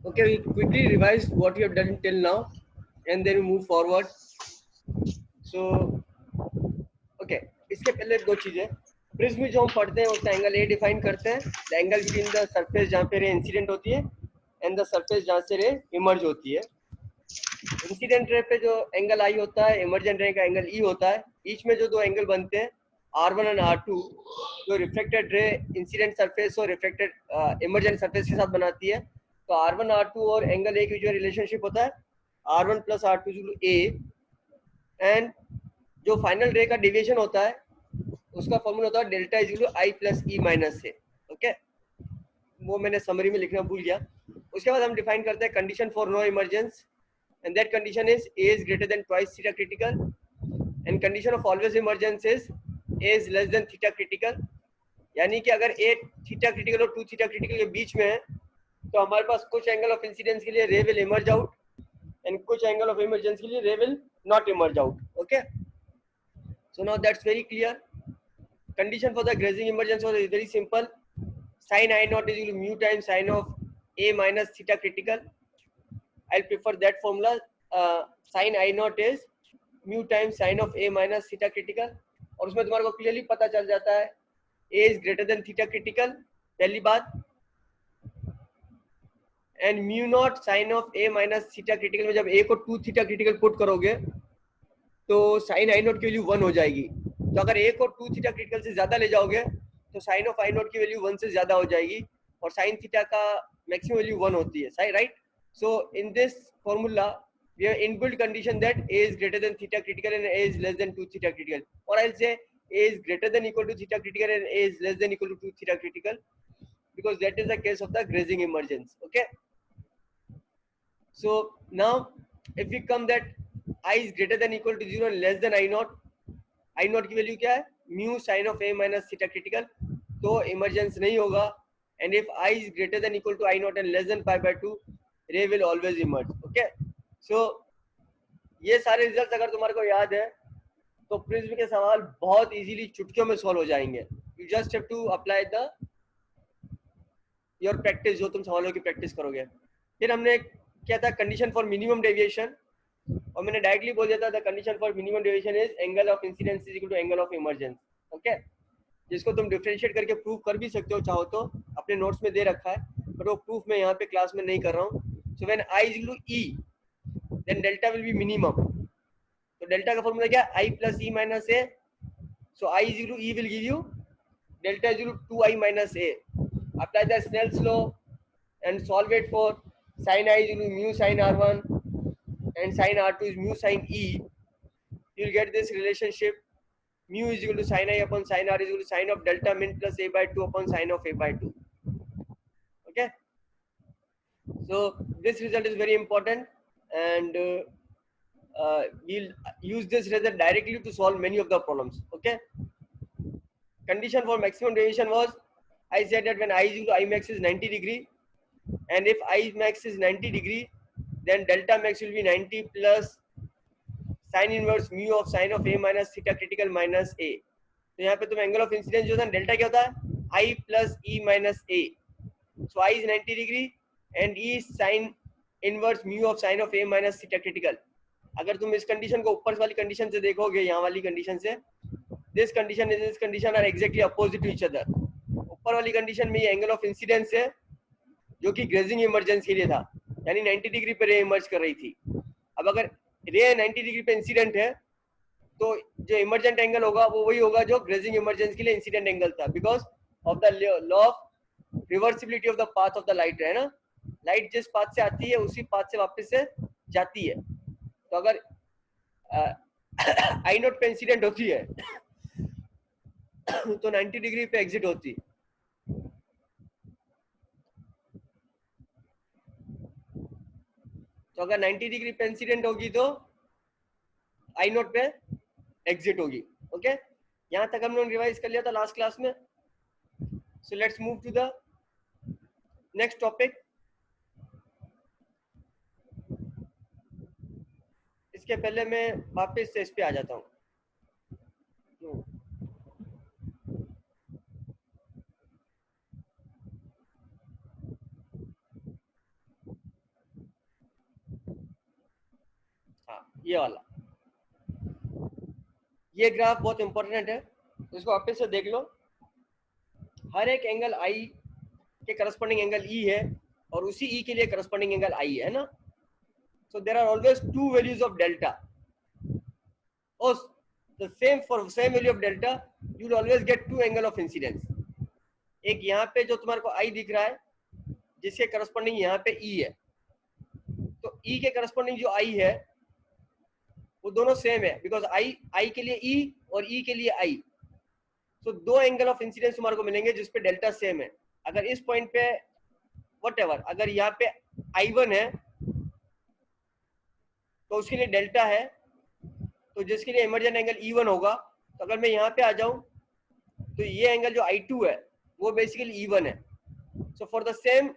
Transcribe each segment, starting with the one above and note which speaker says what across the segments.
Speaker 1: Okay, we quickly revise what you have done till now, and then we move forward. So, okay, इसके पहले दो चीजें. Prism जो हम पढ़ते हैं उसका एंगल ए डिफाइन करते हैं. The angle between the surface जहाँ पे रे इंसिडेंट होती है एंड द सरफेस जहाँ से रे इमर्ज होती है. इंसिडेंट रे पे जो एंगल आई होता है, इमर्जेंट रे का एंगल ई होता है. बीच में जो दो एंगल बनते हैं R1 एंड R2, जो रिफ्लेक्टेड रे इंसिडेंट सरफेस और रिफ्लेक्टेड इमर्जेंट सरफेस के साथ बनाती है. तो R1 R2 और एंगल ए की जो रिलेशनशिप होता है R1 plus R2 A, and जो फाइनल रे का डेविएशन होता है उसका फॉर्मूला होता है delta is equal to I plus E minus A. Okay, वो मैंने समरी में लिखना भूल गया. उसके बाद हम डिफाइन करते हैं condition for no emergence, and that condition is A is greater than twice theta critical, and condition of always emergence is A is less than theta critical. यानी कि अगर A theta critical और 2 theta critical के बीच में है तो हमारे पास कुछ एंगल ऑफ इंसिडेंस के लिए रे विल इमर्ज आउट एंड कुछ एंगल ऑफ इमरजेंस के लिए रे will not emerge out. Okay, so now that's very clear. Condition for the grazing emergence was very simple. Sin I naught is equal to mu times sin of A minus theta critical. I'll prefer that formula. Sin I naught is mu times sin of A minus theta critical. और उसमें तुम्हारे को clearly पता चल जाता है A is greater than theta critical, पहली बात. And mu not sine of A minus theta critical में जब A को 2 थीटा क्रिटिकल पुट करोगे तो साइन आई नॉट की वैल्यू 1 हो जाएगी. तो अगर A को 2 थीटा क्रिटिकल से ज्यादा ले जाओगे तो साइन ऑफ आई नॉट की वैल्यू 1 से ज्यादा हो जाएगी और साइन थीटा का मैक्सिमम वैल्यू 1 होती है. सही, right? So in this formula we have inbuilt condition that A is greater than theta critical and A is less than 2 theta critical, or I'll say A is greater than equal to theta critical and A is less than equal to 2 theta critical, because that is the case of the grazing emergence. Okay, so now if we come that I is greater than equal to 0 and less than I naught, I naught की value क्या है? Mu sign of A minus theta critical, तो emergence नहीं होगा. And if I is greater than equal to I naught and less than pi by 2, ray will always emerge. Okay, so ये सारे result अगर तुम्हारे को याद है तो प्रिज्म के सवाल बहुत इजीली चुटकियों में सॉल्व हो जाएंगे. You just have to apply the your practice, जो तुम सवालों की प्रैक्टिस करोगे. फिर हमने क्या था, कंडीशन फॉर मिनिमम डेविएशन, और मैंने डायरेक्टली बोल दिया था the condition for minimum deviation is angle of incidence is equal to angle of emergence. Okay, जिसको तुम डिफरेंशिएट करके प्रूव कर भी सकते हो चाहो तो, अपने नोट्स में दे रखा है, बट वो प्रूफ मैं यहाँ पे क्लास में नहीं कर रहा हूँ. So when I is equal to e then delta will be minimum. तो डेल्टा का फॉर्मूला क्या? I plus E minus a. So I is equal to e will give you delta is equal to 2i minus a. Apply the Snell's law and solve it for sin I is equal to mu sin R1 and sin R2 is mu sin E. You will get this relationship: mu is equal to sin I upon sin R is equal to sin of delta min plus a by 2 upon sin of a by 2. Okay, so this result is very important, and we'll use this result directly to solve many of the problems. Okay, condition for maximum deviation was, I said that when I is equal to I max is 90 degree, and if I max is 90 degree, then delta max will be 90 plus sin inverse mu of sin of A minus theta critical minus A. तो यहाँ पे तुम angle of incidence जो था delta क्या होता है? I plus E minus A. So I is 90 degree and E is sin inverse mu of sin of A minus theta critical. अगर तुम इस कंडीशन को ऊपर वाली कंडीशन से देखोगे, यहाँ वाली कंडीशन से, this condition and this condition are exactly opposite to each other. ऊपर वाली कंडीशन में ये एंगल ऑफ इंसिडेंस है जो कि ग्रेजिंग इमरजेंस के लिए था, यानी 90 डिग्री पे रे इमर्ज कर रही थी. अब अगर रे 90 डिग्री पे इंसिडेंट है तो जो इमरजेंट एंगल होगा वो वही होगा जो ग्रेजिंग इमरजेंस के लिए इंसिडेंट एंगल था, because of the law of reversibility of the path of the light. है ना, लाइट जिस पाथ से आती है उसी पाथ से वापस से जाती है. तो अगर आई नोट पे इंसिडेंट होती है तो 90 डिग्री पे एग्जिट होती. तो अगर 90 डिग्री पे इंसिडेंट होगी तो आई नोट पे एग्जिट होगी. ओके, यहां तक हम लोग रिवाइज कर लिया था लास्ट क्लास में. So let's move to the next topic. इसके पहले मैं वापस से इस पे आ जाता हूँ. ये वाला, ये ग्राफ बहुत इंपॉर्टेंट है, इसको वापस से देख लो। हर एक एंगल आई के करस्पॉन्डिंग एंगल ई है और उसी ई के लिए करस्पॉन्डिंग एंगल आई है ना। So there are always two values of delta, और the same for same value of delta you will always get two angle of incidence. एक यहाँ पे जो तुम्हारे को आई दिख रहा है जिसके करस्पॉन्डिंग यहाँ पे ई है, तो ई के करस्पॉन्डिंग जो आई है वो दोनों सेम है, बिकॉज आई के लिए ई और ई के लिए आई। तो दो एंगल ऑफ इंसिडेंस तुम्हारे को मिलेंगे जिसपे डेल्टा सेम है। अगर इस पॉइंट पे व्हाटएवर, अगर यहाँ पे I1 है तो उसके लिए डेल्टा है, तो जिसके लिए इमर्जेंट एंगल E1 होगा। तो अगर मैं यहाँ पे आ जाऊं तो ये एंगल जो I2 है वो बेसिकली E1 है। So for the same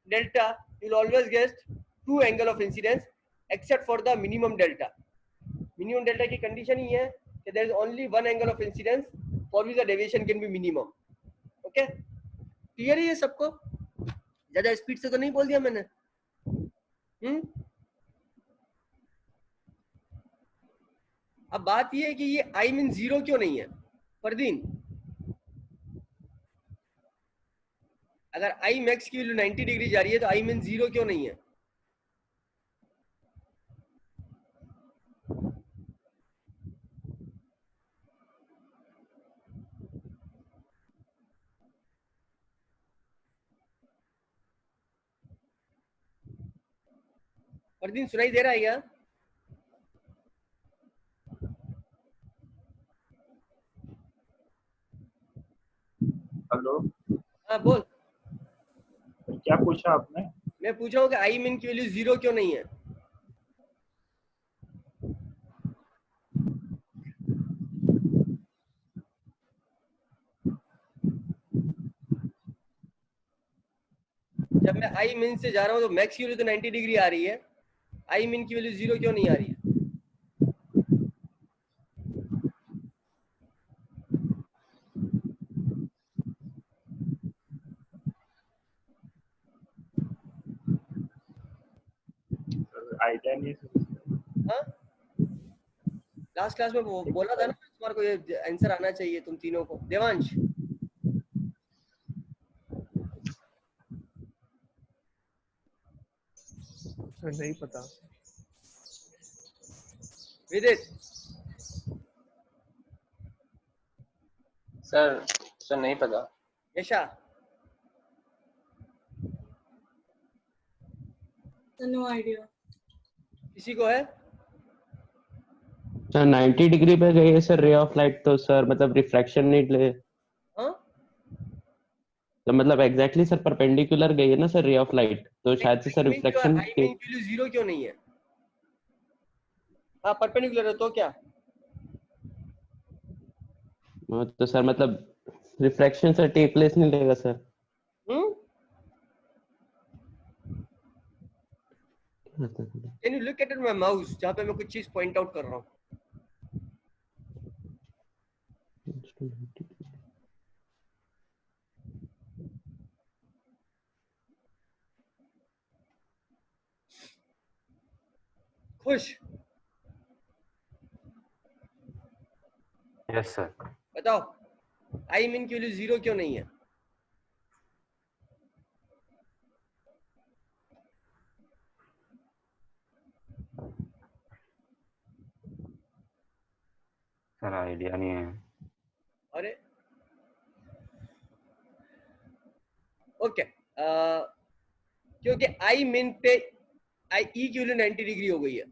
Speaker 1: delta you will always get two angle of incidence except for the minimum delta. Minimum delta की कंडीशन ही है कि there is only one angle of incidence for which the deviation can be minimum. Okay, clear है ये सबको? ज्यादा speed से तो नहीं बोल दिया मैंने? अब बात ये है कि ये आई मीन जीरो क्यों नहीं है परदीन? अगर आई मैक्स की वैल्यू 90 डिग्री जा रही है तो आई मीन जीरो क्यों नहीं है? परदीन सुनाई दे रहा है क्या?
Speaker 2: हेलो,
Speaker 1: हाँ बोल।
Speaker 2: क्या पूछा आपने?
Speaker 1: मैं पूछ रहा हूँ कि आई मीन की वैल्यू जीरो क्यों नहीं है? जब मैं आई मीन से जा रहा हूँ तो मैक्स की वैल्यू तो 90 डिग्री आ रही है, आई मीन की वैल्यू जीरो क्यों नहीं आ रही है?
Speaker 2: आइडिया नहीं है।
Speaker 1: हाँ, लास्ट क्लास में बोला था ना तुम्हारे को ये आंसर आना चाहिए तुम तीनों को। देवांश,
Speaker 3: नहीं पता।
Speaker 1: विदित,
Speaker 4: सर नहीं पता।
Speaker 1: यशा,
Speaker 5: नो आइडिया।
Speaker 1: किसी को है?
Speaker 6: सर 90 डिग्री पे गई है सर रे ऑफ लाइट, तो सर मतलब रिफ्रैक्शन नहीं ले,
Speaker 1: हाँ,
Speaker 6: तो मतलब एग्जैक्टली सर परपेंडिकुलर गई है ना सर रे ऑफ लाइट, तो शायद से सर रिफ्लेक्शन
Speaker 1: आई मीन की वैल्यू जीरो क्यों नहीं है? हाँ परपेंडिकुलर है तो क्या?
Speaker 6: तो सर मतलब रिफ्रैक्शन सर टेक प्लेस नहीं लेगा sir.
Speaker 1: Can you look at my mouse जहाँ पे मैं कुछ चीज पॉइंट आउट कर रहा हूँ? खुश?
Speaker 4: Yes sir.
Speaker 1: बताओ आई मीन की वैल्यू जीरो क्यों नहीं है?
Speaker 4: सर आइडिया नहीं है।
Speaker 1: अरे ओके, क्योंकि आई मीन पे आई ई की वैल्यू 90 डिग्री हो गई है।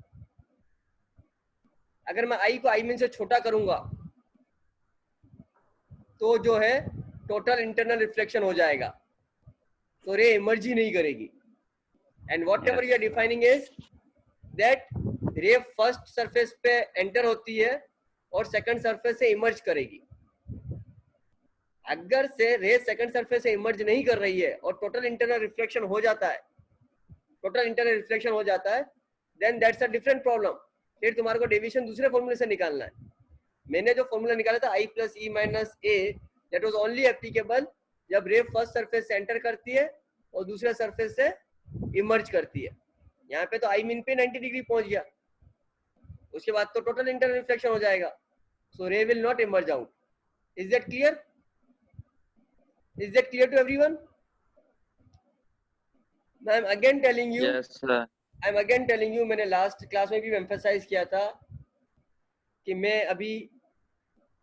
Speaker 1: अगर मैं आई को आई मीन से छोटा करूंगा तो जो है टोटल इंटरनल रिफ्लेक्शन हो जाएगा, तो रे इमर्ज ही नहीं करेगी। And whatever you are defining is that ray first surface पे एंटर होती है और सेकंड सरफेस से इमर्ज करेगी। अगर से रे सेकंड सरफेस से इमर्ज नहीं कर रही है और टोटल इंटरनल रिफ्लेक्शन हो जाता है, then that's a different problem. फिर तुम्हारे को डेविएशन दूसरे फॉर्मूले से निकालना है। मैंने जो फॉर्मूला निकाला था I plus E minus A, that was only applicable जब रे फर्स्ट सरफेस से एंटर करती है और दूसरे सरफेस से इमर्ज करती है। यहाँ पे तो आई मीन पे 90 डिग्री पहुंच गया, उसके बाद तो टोटल इंटरनल रिफ्लेक्शन हो जाएगा, so ray will not emerge out. Is that clear? Is that clear to everyone? I am again telling you,
Speaker 4: yes sir.
Speaker 1: I am again telling you, मैंने last class में भी emphasise किया था कि मैं अभी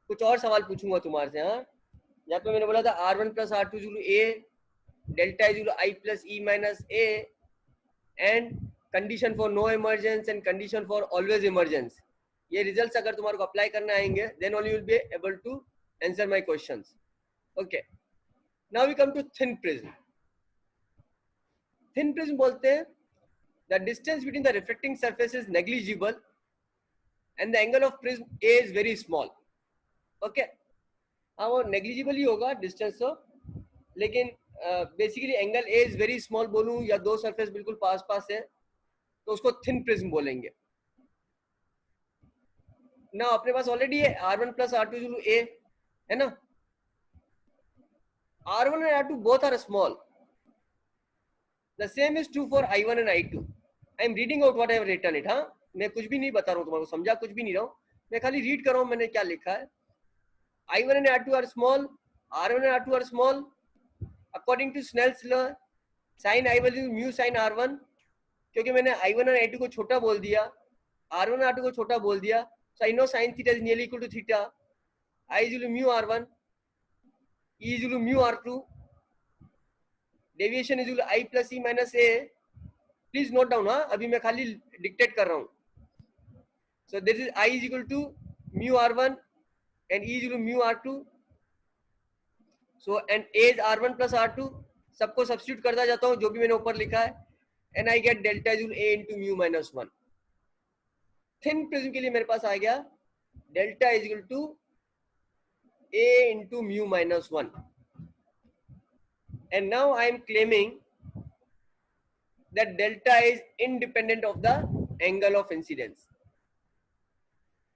Speaker 1: कुछ और सवाल पूछूंगा तुम्हारे से. हाँ, यहाँ पे मैंने बोला था R1 plus R2 is equal to A, delta is equal to I plus E minus A, and condition for no emergence and condition for always emergence. ये रिजल्ट्स अगर तुम्हारे को अप्लाई करना आएंगे, then only you will be able to answer my questions. Okay. Now we come to thin prism. Thin prism बोलते हैं the distance between the reflecting surface is negligible and the angle of prism A is very small. Okay. हाँ, वो negligible ही होगा distance तो, लेकिन basically angle A is very small बोलूं या दो सरफेस बिल्कुल पास पास है तो उसको थिन प्रिज्म बोलेंगे ना. अपने पास ऑलरेडी है R1 plus R2 equal to A, है ना. R1 and R2 both are small. The same is true for I1 and I2. I am reading out what I have written it. हाँ, मैं कुछ भी नहीं बता रहा हूँ तुम्हारे को, समझा कुछ भी नहीं रहा हूँ, मैं खाली रीड कर रहा हूँ मैंने क्या लिखा है. I1 and R2 are small, R1 and R2 are small. According to Snell's law, sin I1 is mu sin R1. क्योंकि मैंने I1 और I2 को छोटा बोल दिया, R1 और R2 को छोटा बोल दिया, so I know sin theta is nearly equal to theta. I is equal to mu R1, E is equal to mu R2. Deviation is equal to I plus E minus A. Please note down. हाँ, अभी मैं खाली dictate कर रहा हूँ. So this is I is equal to mu R1 and E is equal to mu R2. So and A is R1 plus R2. सबको substitute करता जाता हूँ जो भी मैंने ऊपर लिखा है, and I get delta is equal to A into mu minus 1. Thin prism के लिए मेरे पास आ गया delta is equal to A into mu minus 1. And now I am claiming that delta is independent of the angle of incidence.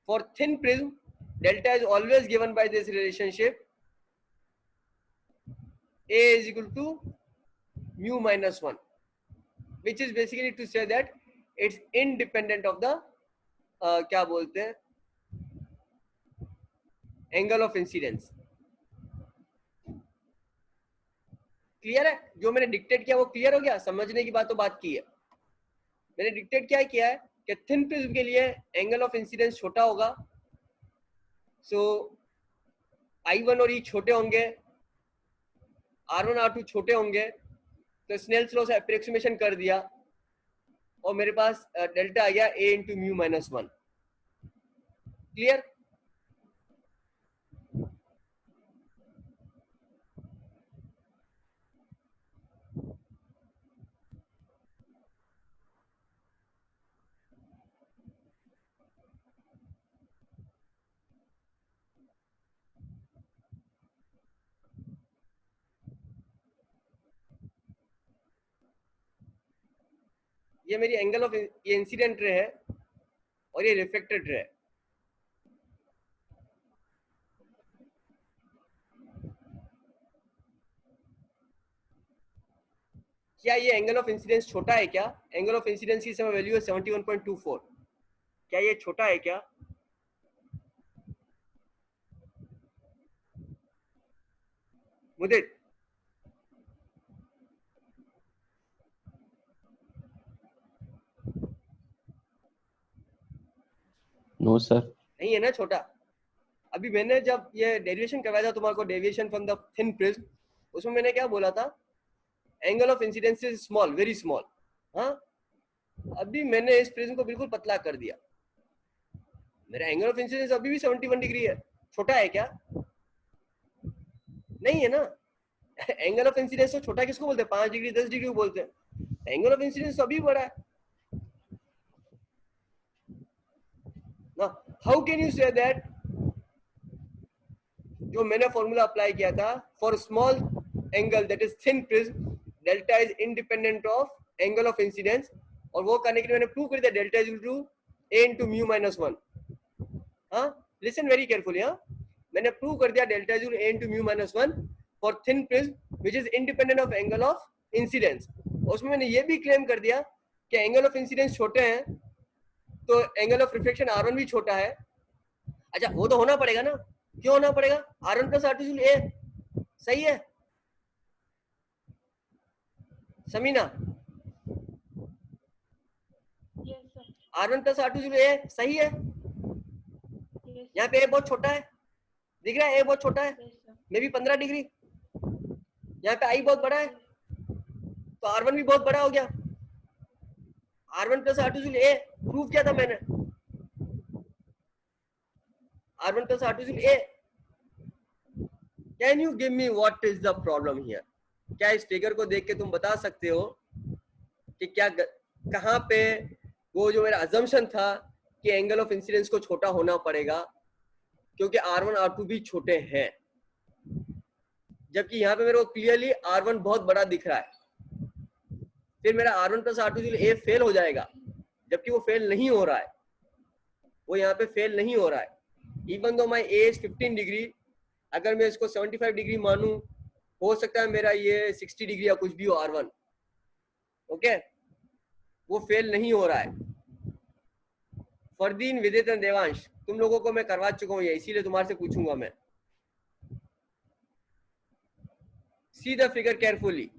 Speaker 1: For thin prism, delta is always given by this relationship A is equal to mu minus 1, which is basically to say that it's independent of the क्या बोलते हैं angle of incidence. Clear है? जो मैंने dictate किया वो clear हो गया? समझने की बात तो बात की है. मैंने डिक्टेट क्या किया है कि थिन प्रिज्म के लिए एंगल ऑफ इंसिडेंस छोटा होगा, सो I1 और E छोटे होंगे, R1 R2 छोटे होंगे, तो स्नेल्स लॉ से अप्रोक्सीमेशन कर दिया और मेरे पास डेल्टा आ गया A into mu minus 1. Clear? ये मेरी एंगल ऑफ ये इंसिडेंट रे है और ये रिफ्लेक्टेड रे है. क्या ये एंगल ऑफ इंसिडेंस छोटा है क्या? एंगल ऑफ इंसिडेंस की समय वैल्यू है 71.24. क्या ये छोटा है क्या? मुदित,
Speaker 6: नो सर.
Speaker 1: नहीं है ना छोटा. अभी मैंने जब ये डेरिवेशन करवाया था तुम्हारे को, deviation from the thin prism, उसमें मैंने क्या बोला था? Angle of incidence is small, very small. हाँ, अभी मैंने इस प्रिज्म को बिल्कुल पतला कर दिया. मेरा एंगल ऑफ इंसिडेंस अभी भी 71 डिग्री है. छोटा है क्या? नहीं है ना. एंगल ऑफ इंसिडेंस तो छोटा किसको बोलते हैं? 5 डिग्री 10 डिग्री को बोलते हैं. एंगल ऑफ इंसिडेंस अभी बड़ा है ना. How can you say that? जो मैंने फॉर्मूला अप्लाई किया था for small angle that is thin prism, delta is independent of angle of incidence, और वो करने के लिए मैंने प्रूव कर दिया delta is equal to A into mu minus 1. हाँ, लिसन वेरी केयरफुली. हाँ, मैंने प्रूव कर दिया delta is equal to A into mu minus 1 for thin prism which is independent of angle of incidence. उसमें मैंने ये भी क्लेम कर दिया कि एंगल ऑफ इंसिडेंस छोटे हैं तो एंगल ऑफ रिफ्लेक्शन R1 भी छोटा है। अच्छा वो तो होना पड़ेगा ना, क्यों होना पड़ेगा? R1 plus R2 equal A, सही है Sameena?
Speaker 5: Yes sir,
Speaker 1: R1 plus R2 equal A सही है।
Speaker 5: यस
Speaker 1: यहाँ पे A बहुत छोटा है, दिख रहा है A बहुत छोटा है,
Speaker 5: यस सर,
Speaker 1: मे भी 15 डिग्री। यहाँ पे I बहुत बड़ा है, तो R1 भी बहुत बड़ा हो गया। R1 plus R2 equal A prove किया था मैंने, R1 plus R2 is A. Can you give me what is the problem here? क्या इस फिगर को देख के तुम बता सकते हो कि क्या कहाँ पे वो जो मेरा अजम्पशन था कि एंगल ऑफ इंसिडेंस को छोटा होना पड़ेगा क्योंकि R1 R2 भी छोटे हैं, जबकि यहाँ पे मेरे को क्लियरली R1 बहुत बड़ा दिख रहा है। फिर मेरा R1 plus R2 A fail हो जाएगा, जबकि वो फेल नहीं हो रहा है, वो यहाँ पे फेल नहीं हो रहा है। Even though my A is 15 degree, अगर मैं इसको 75 डिग्री मानूं, हो सकता है मेरा ये 60 डिग्री या कुछ भी हो R1, ओके, वो फेल नहीं हो रहा है। फरदीन, विदित एंड देवांश, तुम लोगों को मैं करवा चुका हूँ ये, इसीलिए तुम्हारे से पूछूंगा मैं। See the figure carefully.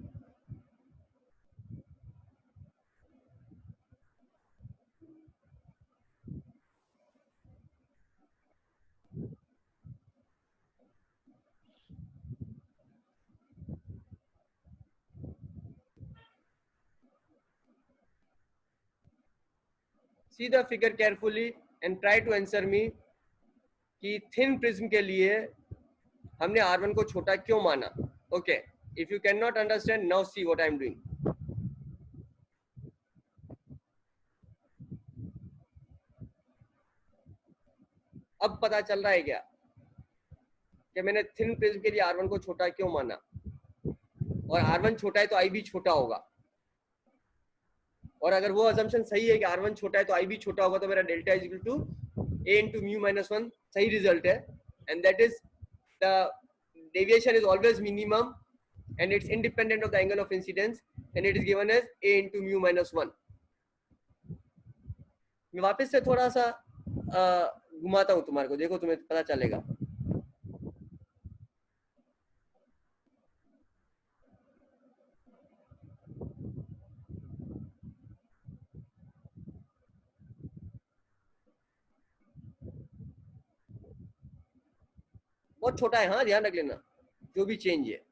Speaker 1: See the figure carefully and try to answer me कि थिन प्रिज्म के लिए हमने R1 को छोटा क्यों माना। Okay, if you can not understand, now see what I am doing. अब पता चल रहा है क्या कि मैंने थिन प्रिज्म के लिए R1 को छोटा क्यों माना, और R1 छोटा है तो I भी छोटा होगा, और अगर वो अजम्पशन सही है कि R1 छोटा है तो I भी छोटा होगा, तो मेरा delta is equal to A into mu minus 1 सही रिजल्ट है। And that is the deviation is always minimum and it's independent of the angle of incidence and it is given as A into mu minus 1। मैं वापस से थोड़ा सा घुमाता हूँ तुम्हारे को, देखो तुम्हें पता चलेगा। बहुत छोटा है, हाँ ध्यान रख लेना जो भी चेंज है।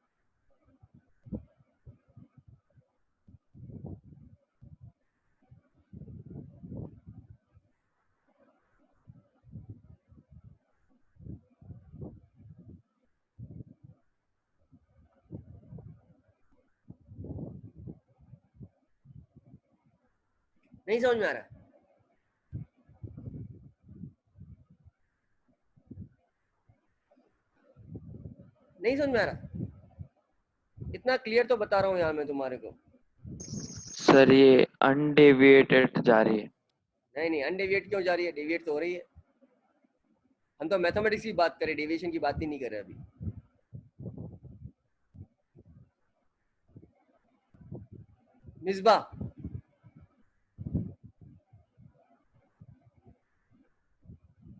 Speaker 1: नहीं समझ में आ रहा? नहीं समझ में आ रहा? इतना क्लियर तो बता रहा हूँ यहाँ मैं तुम्हारे को।
Speaker 7: सर ये अनडेविएटेड जा रही है।
Speaker 1: नहीं नहीं, अनडेविएट क्यों जा रही है? डेविएट तो हो रही है। हम तो मैथमेटिक्स की बात करें, डेविएशन की बात ही नहीं कर रहे अभी। मिसबा,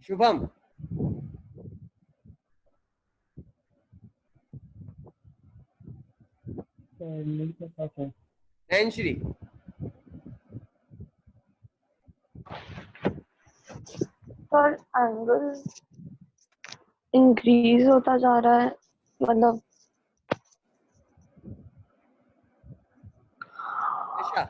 Speaker 1: शुभम, नैनश्री,
Speaker 8: पर एंगल इंक्रीज होता जा रहा है, मतलब
Speaker 1: यशा,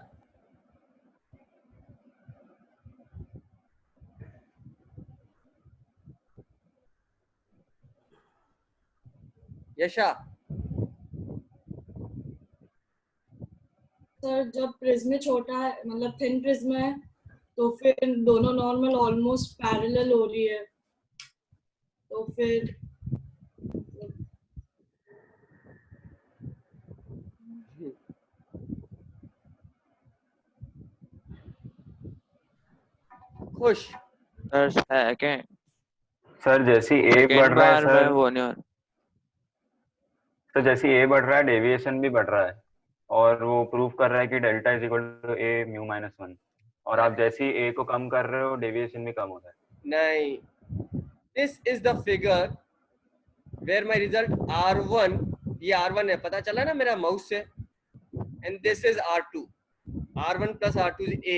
Speaker 1: यशा,
Speaker 5: सर जब प्रिज्म छोटा है, मतलब थिन प्रिज्म है, तो फिर दोनों नॉर्मल ऑलमोस्ट पैरेलल हो रही है, तो फिर
Speaker 1: खुश।
Speaker 7: सर सेकंड
Speaker 4: सर जैसे ए बढ़ रहा है
Speaker 7: बार में
Speaker 4: सर,
Speaker 7: वो नहीं हो रहा।
Speaker 4: तो जैसे ए बढ़ रहा है डेविएशन भी बढ़ रहा है, और वो प्रूव कर रहा है कि delta is equal to A mu minus 1। और आप जैसे ही a को कम कर रहे हो डेविएशन भी कम होता है.
Speaker 1: नहीं, this is the figure where my result R1, ये R1 है, पता चला ना मेरा माउस से, and this is R2. R1 plus R2 is A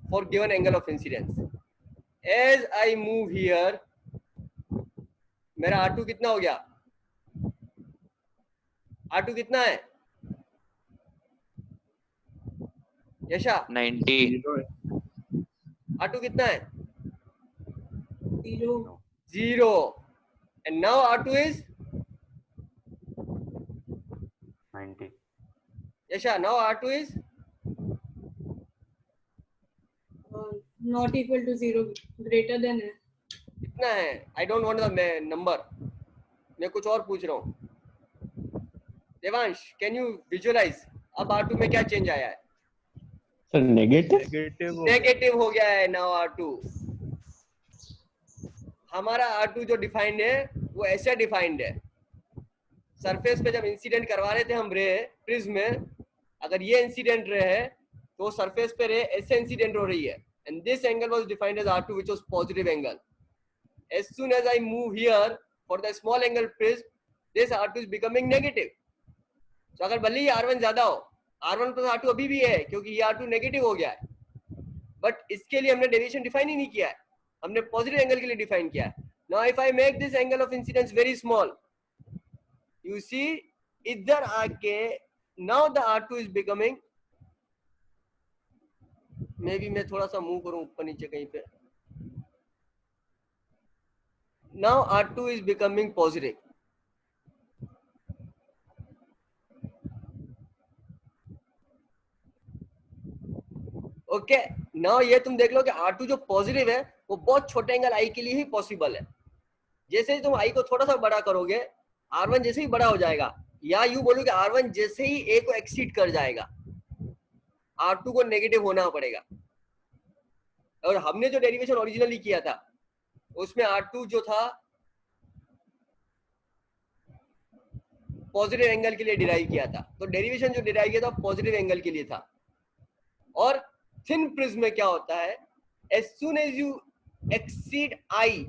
Speaker 1: for given angle of incidence. As I move here, मेरा R2 कितना हो गया? R2 कितना है यशा?
Speaker 7: 90.
Speaker 1: R2 कितना है?
Speaker 5: 0.
Speaker 1: 0. And now R2 is
Speaker 4: 90.
Speaker 1: Yasha, now R2 is
Speaker 5: Not equal to 0, greater than है.
Speaker 1: कितना है? I don't want the number. मैं कुछ और पूछ रहा हूँ. Devansh, can you visualize? अब R2 में क्या चेंज आया है?
Speaker 6: सर नेगेटिव
Speaker 1: नेगेटिव हो गया है now R2. हमारा R2 जो डिफाइंड है वो ऐसे डिफाइंड है. सरफेस पे जब इंसिडेंट करवा रहे थे हम रे प्रिज्म में, अगर ये इंसिडेंट रे है तो सरफेस पे रे ऐसे इंसिडेंट हो रही है, and this angle was defined as R2, which was positive angle. As soon as I move here for the small angle prism, this R2 is becoming negative. तो अगर भले ही R1 ज्यादा हो, R1 plus R2 अभी भी है क्योंकि ये R2 नेगेटिव हो गया है, बट इसके लिए हमने डेविएशन डिफाइन ही नहीं किया है, हमने पॉजिटिव एंगल के लिए डिफाइन किया है. Now if I make this angle of incidence very small, you see इधर आके now the R2 is becoming, मे भी मैं थोड़ा सा मूव करूं ऊपर नीचे कहीं पे, now R2 is becoming positive. Okay, now ये तुम देख लो कि R2 जो पॉजिटिव है वो बहुत छोटे एंगल I के लिए ही पॉसिबल है. जैसे ही तुम I को थोड़ा सा बड़ा करोगे, R1 जैसे ही बड़ा हो जाएगा, या यूं बोलो कि R1 जैसे ही A को एक्सीड कर जाएगा, R2 को नेगेटिव होना पड़ेगा. और हमने जो डेरिवेशन ओरिजिनली किया था उसमें R2 जो था पॉजिटिव एंगल के लिए डिराइव किया था, तो डेरिवेशन जो डिराइव किया था पॉजिटिव एंगल के लिए था. और थिन प्रिज्म में क्या होता है, as soon as you exceed I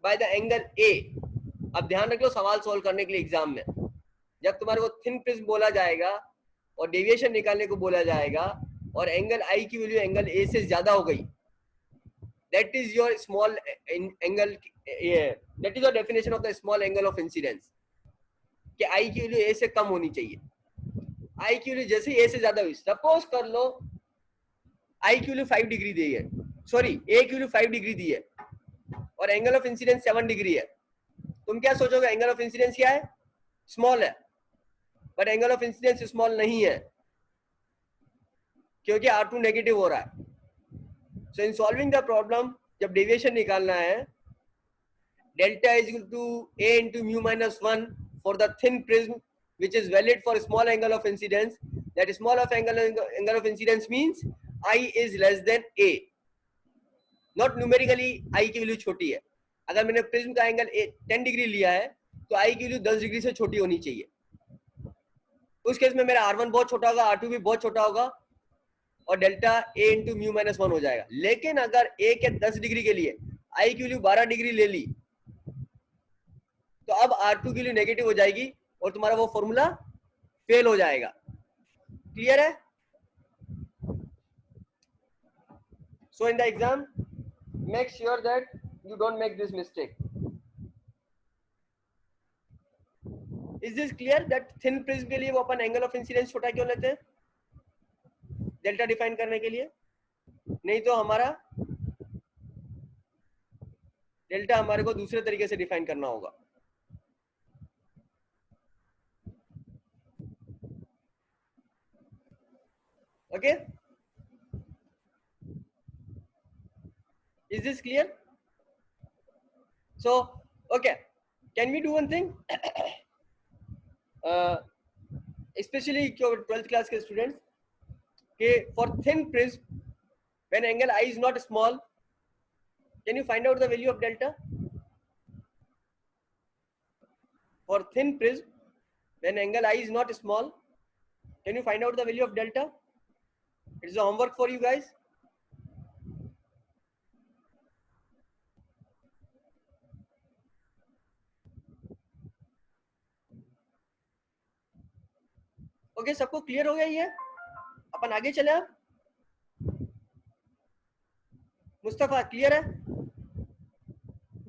Speaker 1: by the angle A, अब ध्यान रख लो सवाल सॉल्व करने के लिए एग्जाम में, जब तुम्हारे को थिन प्रिज्म बोला जाएगा और डेविएशन निकालने को बोला जाएगा और एंगल I की वैल्यू एंगल A से ज्यादा हो गई, that is your small angle, that is your definition of the small angle of incidence, कि I की वैल्यू A से कम होनी चाहिए. I की वैल्यू जैसे ही A से ज्यादा हुई, सपोज कर लो I की वैल्यू 5 डिग्री दी है, सॉरी A की वैल्यू 5 डिग्री दी है और एंगल ऑफ इंसिडेंस 7 डिग्री है, तुम क्या सोचोगे? एंगल ऑफ इंसिडेंस क्या है? स्मॉल है. But angle of incidence small नहीं है क्योंकि R2 नेगेटिव हो रहा है. So in solving the problem, जब डेविएशन निकालना है, delta is equal to A into mu minus 1 for the thin prism, which is valid for small angle of incidence. That small of angle of incidence means I is less than A. Not numerically I की value छोटी है. अगर मैंने prism का angle 10 degree लिया है तो I की वैल्यू 10 डिग्री से छोटी होनी चाहिए. उस केस में मेरा R1 बहुत छोटा होगा, R2 भी बहुत छोटा होगा और delta A into mu minus 1 हो जाएगा. लेकिन अगर A के 10 डिग्री के लिए I की वैल्यू 12 डिग्री ले ली तो अब R2 की वैल्यू नेगेटिव हो जाएगी और तुम्हारा वो फॉर्मूला फेल हो जाएगा. क्लियर है? So in the exam, make sure that you don't make this mistake. Is this clear that thin prism के लिए वो अपन एंगल ऑफ इंसिडेंस छोटा क्यों लेते हैं? डेल्टा डिफाइन करने के लिए. नहीं तो हमारा डेल्टा हमारे को दूसरे तरीके से डिफाइन करना होगा. Okay? Is this clear? So, okay, can we do one thing? Especially your 12th class के students, okay, for thin prism, when angle I is not small, can you find out the value of delta? For thin prism, when angle I is not small, can you find out the value of delta? It is a homework for you guys. Okay, सबको clear हो गया ये? अपन आगे चले अब। Mustafa clear है?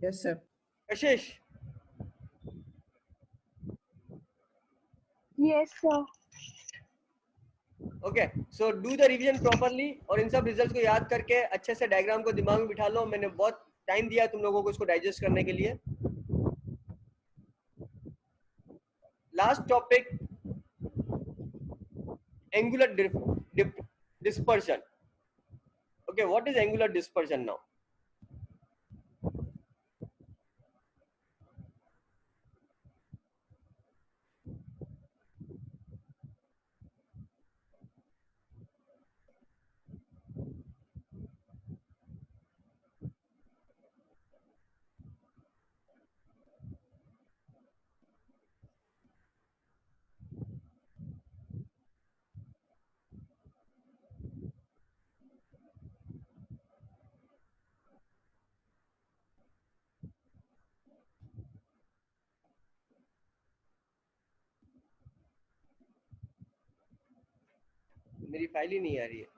Speaker 3: Yes sir.
Speaker 1: Kashish?
Speaker 8: Yes, sir.
Speaker 1: Okay, so do the revision properly और इन सब रिजल्ट्स को याद करके अच्छे से डायग्राम को दिमाग में बिठा लो। मैंने बहुत टाइम दिया तुम लोगों को इसको डाइजेस्ट करने के लिए। Last topic, angular dispersion. Okay, what is angular dispersion now? मेरी फाइल ही नहीं आ रही है।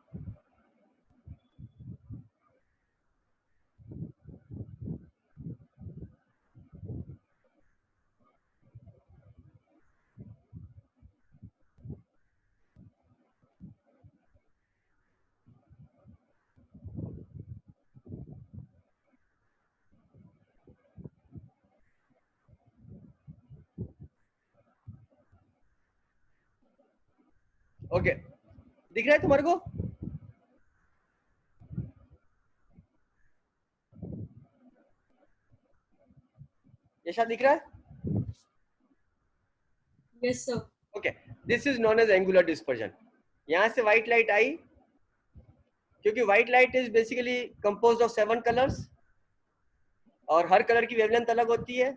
Speaker 1: ओके, दिख रहा है तुम्हारे को? यशा दिख रहा है?
Speaker 5: Yes, sir.
Speaker 1: Okay, this is known as angular dispersion. यहां से व्हाइट लाइट आई, क्योंकि white light is basically composed of 7 colours और हर कलर की वेवलेंथ अलग होती है।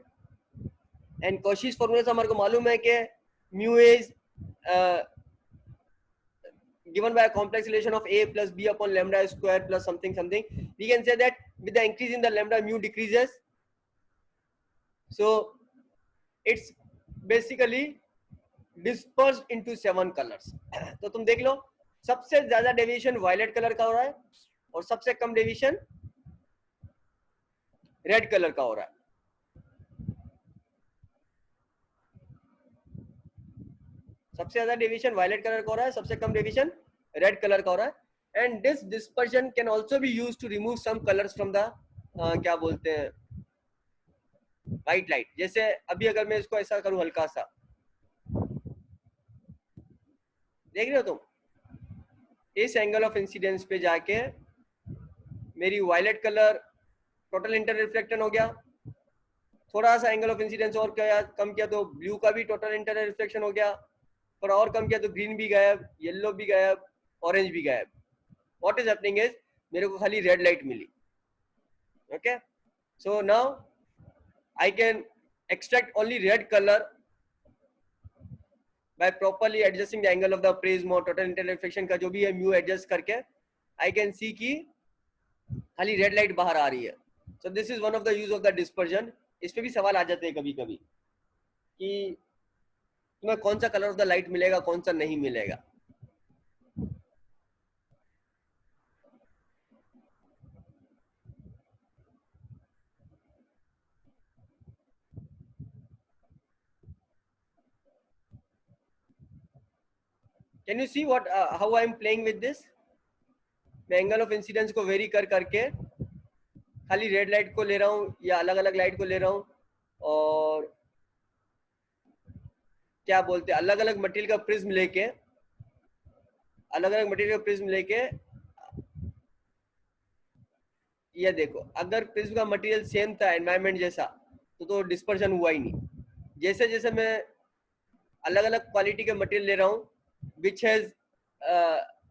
Speaker 1: एंड कोशिश फॉर्मूला से हमारे को मालूम है कि mu is given by a complex relation of a plus b upon lambda square plus something. We can say that with the increase in the lambda, mu decreases. So it's basically dispersed into 7 colors. तो तुम देख लो, सबसे ज्यादा deviation violet colour का हो रहा है और सबसे कम डेविएशन रेड कलर का हो रहा है। सबसे ज्यादा डेविएशन वायलेट कलर का हो रहा है, सबसे कम डेविएशन रेड कलर का हो रहा है। And this dispersion can also be used to remove some colours from the क्या बोलते हैं व्हाइट लाइट। जैसे अभी अगर मैं इसको ऐसा करूं हल्का सा, देख रहे हो तुम, इस एंगल ऑफ इंसिडेंस पे जाके मेरी violet colour total internal reflection हो गया। थोड़ा सा एंगल ऑफ इंसिडेंस और कम किया तो ब्लू का भी टोटल इंटर रिफ्लेक्शन हो गया। थोड़ा और कम किया तो ग्रीन भी गायब, येलो भी गायब, ऑरेंज भी गायब। व्हाट इज हैपनिंग इज मेरे को खाली रेड लाइट मिली। Okay, so now I can extract only red colour by properly adjusting the angle of the prism और total inter reflection का जो भी है mu adjust करके I can see कि खाली रेड लाइट बाहर आ रही है। So this is one of the use of the dispersion। इस पे भी सवाल आ जाते हैं कभी कभी कि तुम्हें कौन सा कलर ऑफ द लाइट मिलेगा, कौन सा नहीं मिलेगा। Can you see what how I am playing with this? मैं एंगल ऑफ इंसिडेंस को वेरी कर करके खाली रेड लाइट को ले रहा हूँ या अलग अलग लाइट को ले रहा हूँ और क्या बोलते हैं अलग अलग मटेरियल का प्रिज्म लेके, अलग अलग मटेरियल का प्रिज्म लेके ये देखो, अगर प्रिज्म का मटेरियल सेम था एनवायरनमेंट जैसा तो डिस्पर्शन हुआ ही नहीं। जैसे जैसे मैं अलग अलग क्वालिटी के मटेरियल ले रहा हूँ which has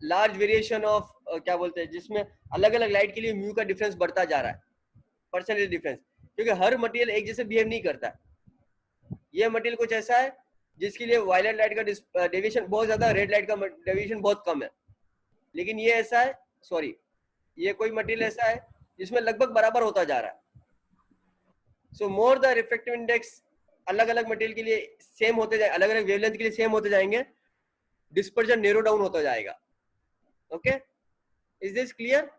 Speaker 1: large variation of क्या बोलते हैं, जिसमें अलग अलग लाइट के लिए म्यू का डिफरेंस बढ़ता जा रहा है, परसेंटेज डिफरेंस, क्योंकि हर मटेरियल एक जैसे बिहेव नहीं करता है। ये मटेरियल कुछ ऐसा है जिसके लिए वायलेट लाइट का डेविएशन बहुत ज्यादा, रेड लाइट का डेविएशन बहुत कम है। लेकिन ये ऐसा है, सॉरी, ये कोई मटेरियल ऐसा है जिसमें लगभग बराबर होता जा रहा है। सो मोर द रिफ्रैक्टिव इंडेक्स अलग अलग मटेरियल के लिए सेम होते जाए, अलग अलग वेवलेंथ के लिए सेम होते जाएंगे, डिस्पर्जन नेरो डाउन होता जाएगा. Okay, is this clear?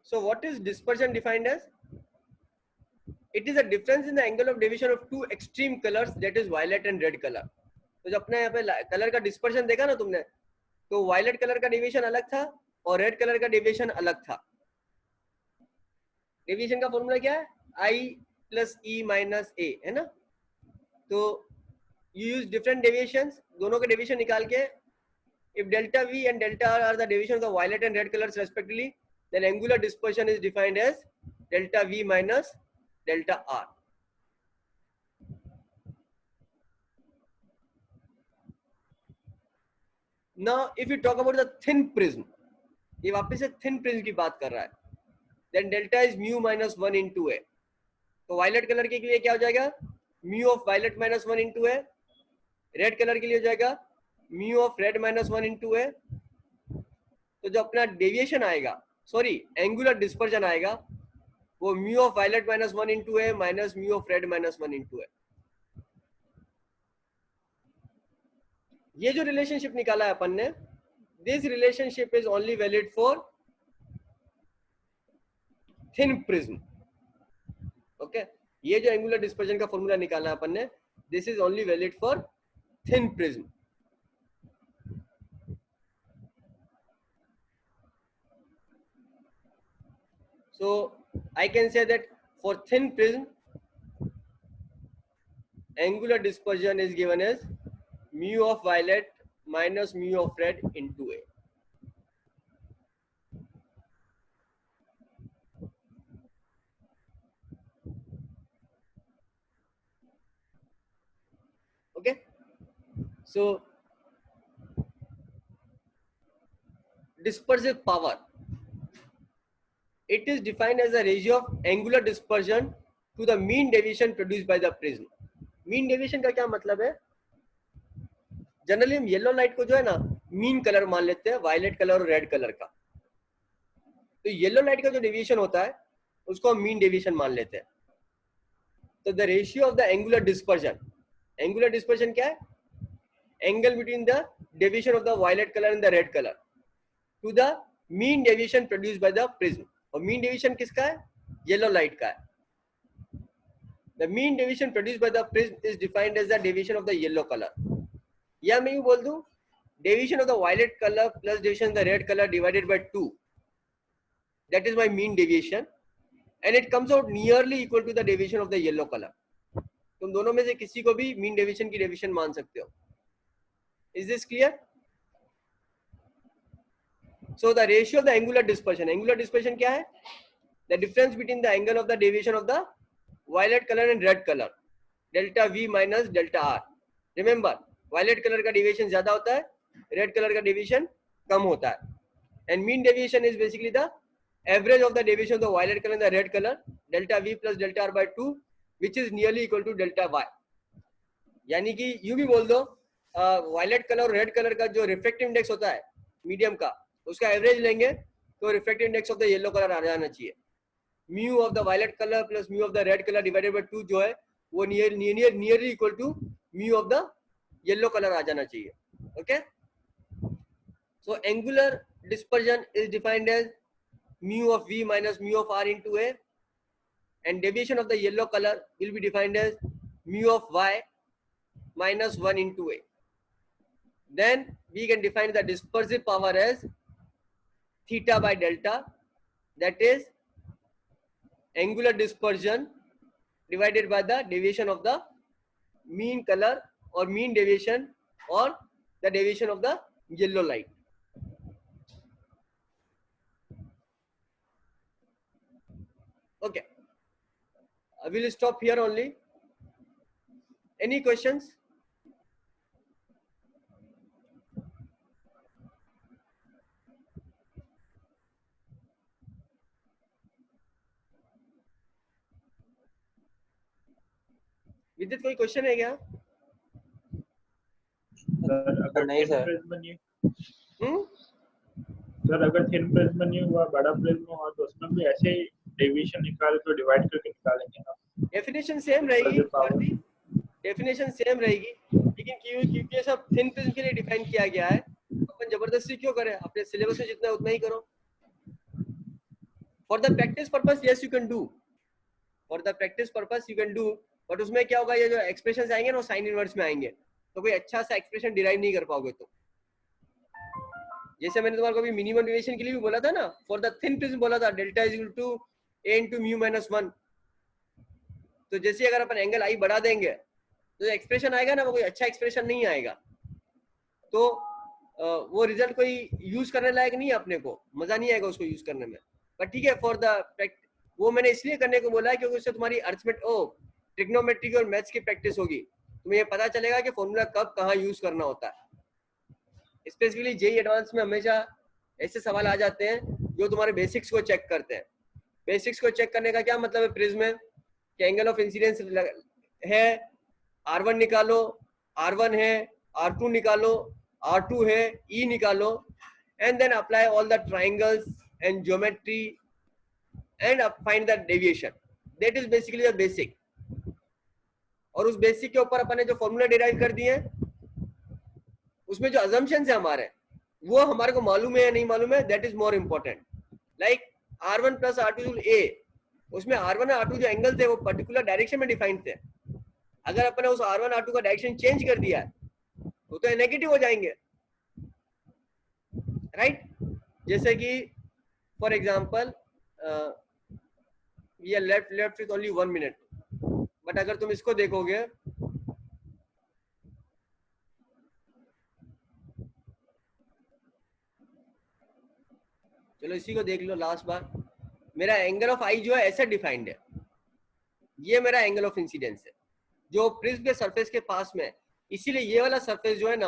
Speaker 1: So what is dispersion defined as? It is a difference in the angle of deviation of two extreme colors, that is violet and red color. तो जब अपने यहाँ पे colour का dispersion देखा ना तुमने, तो वायलेट कलर का डेविएशन अलग था और रेड कलर का डेविएशन अलग था. डेविएशन का फॉर्मूला क्या है? I plus E minus A, है ना? तो you use different deviations, दोनों के डेविएशन निकाल के, if delta V and delta R are the deviation of the violet and red colors respectively, then angular dispersion is defined as delta V minus delta R. Now if you talk about the thin prism, ये वापस से thin prism की बात कर रहा है, then delta is mu minus 1 into A. तो violet colour के लिए क्या हो जाएगा? mu of violet minus 1 into A. Red colour के लिए हो जाएगा mu of red minus 1 into A. तो जो अपना डेविएशन आएगा, सॉरी एंगुलर डिस्पर्जन आएगा, वो mu of violet minus 1 into A minus mu of red minus 1 into A. ये जो रिलेशनशिप निकाला है अपन ने, this relationship is only valid for thin prism. Okay, ये जो एंगुलर डिस्पर्जन का फॉर्मूला निकाला है अपन ने, this is only valid for thin prism. So I can say that for thin prism, angular dispersion is given as mu of violet minus mu of red into A. Okay, so dispersive power, it is defined as the ratio of angular dispersion to the mean deviation produced by the prism. Mean deviation का क्या मतलब है? Generally हम yellow light को जो है ना mean colour मान लेते हैं, वायलेट कलर और रेड कलर का. तो येलो लाइट का जो डेविएशन होता है उसको हम मीन डेविएशन मान लेते हैं. तो the ratio of the angular dispersion, angular dispersion क्या है? Angle between the deviation of the violet colour and the red colour to the mean deviation produced by the prism. और मीन डेविएशन किसका है? Yellow light का है. The mean deviation produced by the prism is defined as the deviation of the yellow color. या मैं यूँ बोल दूँ, deviation of the violet color plus deviation of the red color divided by 2. That is my mean deviation, and it comes out nearly equal to the deviation of the yellow color. तुम दोनों में से किसी को भी mean deviation की deviation मान सकते हो. Is this clear? So the ratio of the angular dispersion क्या है? The difference between the angle of the deviation of the violet color and red color, delta V minus delta R. Remember, violet color का deviation ज्यादा होता है, red color का deviation कम होता है. And mean deviation is basically the average of the deviation of the violet color and the red color, delta V plus delta R by 2, which is nearly equal to delta Y. यानी कि यूँ भी बोल दो, violet color और red color का जो refractive index होता है medium का, उसका average लेंगे तो refractive index of the yellow color आ जाना चाहिए. mu of the violet color plus mu of the red color divided by 2 जो है वो nearly equal to mu of the yellow color आ जाना चाहिए. Okay, so angular dispersion is defined as mu of V minus mu of R into A, and deviation of the yellow color will be defined as mu of Y minus 1 into A. Then we can define the dispersive power as theta by delta, that is angular dispersion divided by the deviation of the mean color or mean deviation or the deviation of the yellow light. Okay, I will stop here only. Any questions? विद्युत कोई question है क्या?
Speaker 2: Sir अगर
Speaker 7: नहीं
Speaker 2: thin
Speaker 7: sir.
Speaker 2: prism नहीं sir अगर thin prism नहीं हुआ, बड़ा प्रिज्म हुआ, तो उसमें भी ऐसे डेविएशन निकाले तो डिवाइड करके निकालेंगे ना.
Speaker 1: डेफिनेशन सेम रहेगी, डेफिनेशन सेम रहेगी, लेकिन क्योंकि ये सब थिन प्रिज्म के लिए डिफाइन किया गया है, तो अपन जबरदस्ती क्यों करें? अपने सिलेबस में जितना उतना ही करो. For the practice purpose yes you can do, for the practice purpose you can do, but उसमें क्या होगा, ये जो एक्सप्रेशंस आएंगे ना वो साइन इनवर्स में आएंगे, तो कोई अच्छा सा एक्सप्रेशन डिराइव नहीं कर पाओगे. तो जैसे मैंने तुम्हारे को अभी मिनिमम डेविएशन के लिए भी बोला था ना, फॉर द थिन प्रिज्म बोला था delta is equal to a into mu minus 1. तो जैसे अगर अपन एंगल आई बढ़ा देंगे तो एक्सप्रेशन आएगा ना, वो कोई अच्छा एक्सप्रेशन नहीं आएगा, तो वो रिजल्ट कोई यूज करने लायक नहीं है, अपने को मजा नहीं आएगा उसको यूज करने में. बट ठीक है, फॉर द वो मैंने इसलिए करने को बोला है क्योंकि उससे तुम्हारी ट्रिग्नोमेट्री और मैथ्स की प्रैक्टिस होगी, तुम्हें ये पता चलेगा कि फॉर्मूला कब कहाँ यूज करना होता है. स्पेसिफिकली जेईई एडवांस में हमेशा ऐसे सवाल आ जाते हैं जो तुम्हारे बेसिक्स को चेक करते हैं. बेसिक्स को चेक करने का क्या मतलब है प्रिज्म में, कि एंगल ऑफ इंसिडेंस है, R1 निकालो, R1 है, R2 निकालो, R2 है, E निकालो, and then apply all the triangles and geometry and find the deviation. That is basically the basic. और उस बेसिक के ऊपर अपन ने जो फॉर्मूला डिराइव कर दिए हैं, उसमें जो अजम्पशंस है हमारे, वो हमारे को मालूम है या नहीं मालूम है, that is more important. Like R1 plus R2 A, उसमें R1 और R2 जो एंगल थे वो पर्टिकुलर डायरेक्शन में डिफाइंड थे. अगर अपन ने उस R1 R2 का डायरेक्शन चेंज कर दिया वो तो नेगेटिव हो जाएंगे, राइट? जैसे कि फॉर एग्जांपल ये left with only 1 minute, but अगर तुम इसको देखोगे, चलो इसी को देख लो लास्ट बार. मेरा एंगल ऑफ आई जो है ऐसे डिफाइंड है, ये मेरा एंगल ऑफ इंसिडेंस है जो प्रिज्म के सरफेस के पास में है. इसीलिए ये वाला सरफेस जो है ना,